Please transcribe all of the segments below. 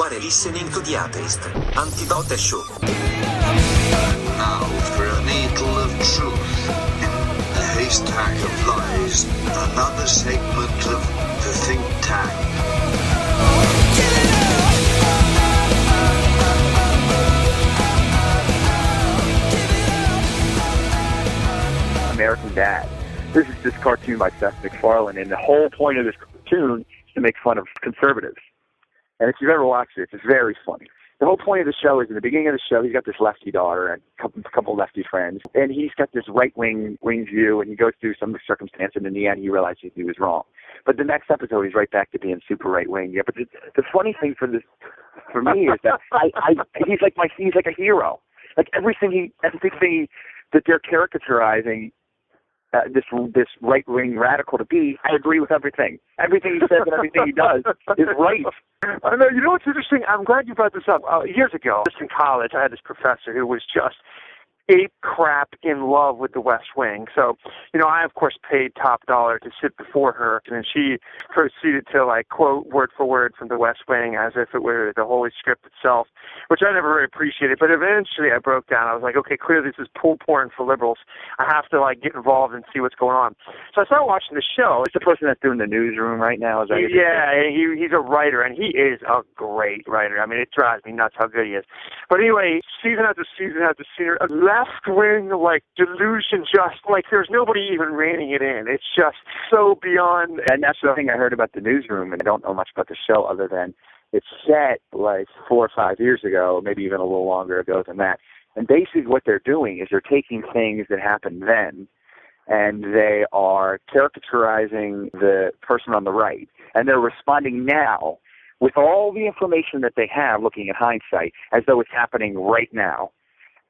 You are listening to The Atheist, Antidote Show. Now for a needle of truth, a haystack of lies, another segment of the think tank. American Dad. This is this cartoon by Seth MacFarlane, and the whole point of this cartoon is to make fun of conservatives. And if you've ever watched it, it's very funny. The whole point of the show is in the beginning of the show, he's got this lefty daughter and a couple lefty friends, and he's got this right-wing view, and he goes through some circumstance, and in the end, he realizes he was wrong. But the next episode, he's right back to being super right-wing. Yeah, but the funny thing for me is that he's like a hero. Like everything that they're caricaturizing this right-wing radical to be, I agree with everything. Everything he says and everything he does is right. I know. You know what's interesting? I'm glad you brought this up. Years ago, just in college, I had this professor who was just ape crap in love with the West Wing. So, I, of course, paid top dollar to sit before her, and she proceeded to, quote word for word from the West Wing as if it were the Holy Script itself, which I never really appreciated. But eventually I broke down. I was like, okay, clearly this is pool porn for liberals. I have to, get involved and see what's going on. So I started watching the show. It's the person that's doing the newsroom right now. He's a writer, and he is a great writer. I mean, it drives me nuts how good he is. But anyway, season after season after season, left-wing, delusion, just there's nobody even reining it in. It's just so beyond. And that's the thing I heard about the newsroom, and I don't know much about the show other than it's set 4 or 5 years ago, maybe even a little longer ago than that. And basically what they're doing is they're taking things that happened then, and they are caricaturizing the person on the right, and they're responding now with all the information that they have, looking at hindsight, as though it's happening right now.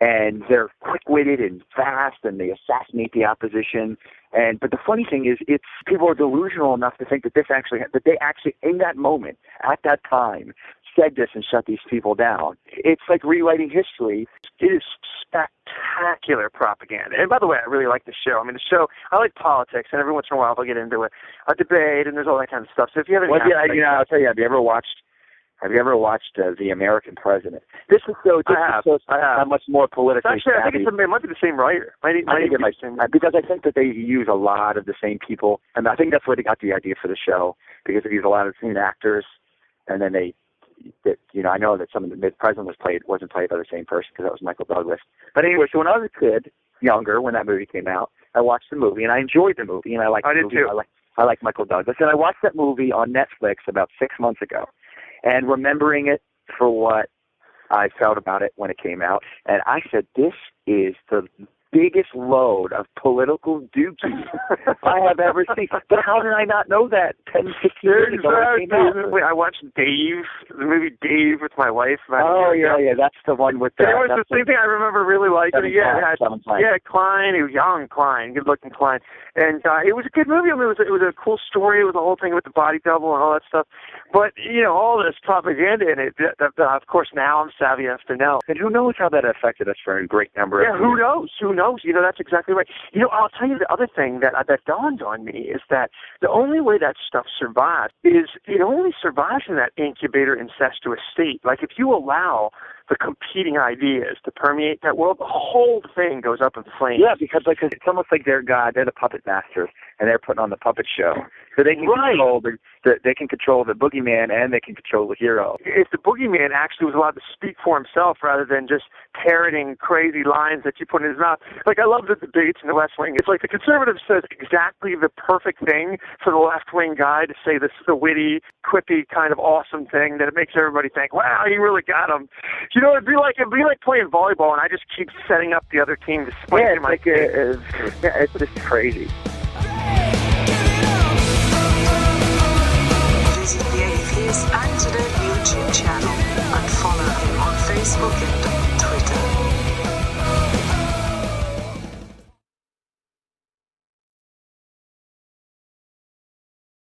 And they're quick-witted and fast, and they assassinate the opposition. But the funny thing is, people are delusional enough to think that they actually, in that moment, at that time, said this and shut these people down. It's like rewriting history. It is spectacular propaganda. And by the way, I really like the show. I mean, I like politics, and every once in a while they'll get into a debate, and there's all that kind of stuff. So if you have any... I'll tell you, have you ever watched The American President? This is how much more politically actually, I think it might be the same writer. Because I think that they use a lot of the same people, and I think that's where they got the idea for the show, because they use a lot of the same actors, and then I know that some of the president wasn't played by the same person because that was Michael Douglas. But anyway, so when I was a kid, younger, when that movie came out, I watched the movie, and I enjoyed the movie, and I liked the movie. Too. I like Michael Douglas, and I watched that movie on Netflix about 6 months ago. And remembering it for what I felt about it when it came out. And I said, this is the biggest load of political dookie I have ever seen. But how did I not know that 10, 15 years ago when it came out? I watched the movie Dave with my wife. Yeah, that's the one with the... It was the same thing I remember really liking. Klein. He was young Klein, good-looking Klein. And it was a good movie. I mean, it was a cool story. It was the whole thing with the body double and all that stuff. But, all this propaganda in it, of course, now I'm savvy enough to know. And who knows how that affected us for a great number of years. Who knows? That's exactly right. I'll tell you the other thing that dawned on me is that the only way that stuff survives is it only survives in that incubator incestuous state. Like, if you allow the competing ideas to permeate that world, the whole thing goes up in flames. Yeah, because it's almost like they're God, they're the puppet masters, and they're putting on the puppet show. So they can control the boogeyman, and they can control the hero. If the boogeyman actually was allowed to speak for himself rather than just parroting crazy lines that you put in his mouth. I love the debates in the West Wing. It's like the conservative says exactly the perfect thing for the left-wing guy to say this the witty, quippy, kind of awesome thing that it makes everybody think, wow, he really got him. It'd be like playing volleyball, and I just keep setting up the other team to spike in my face. It's just crazy. Visit the Atheist Antidote YouTube channel.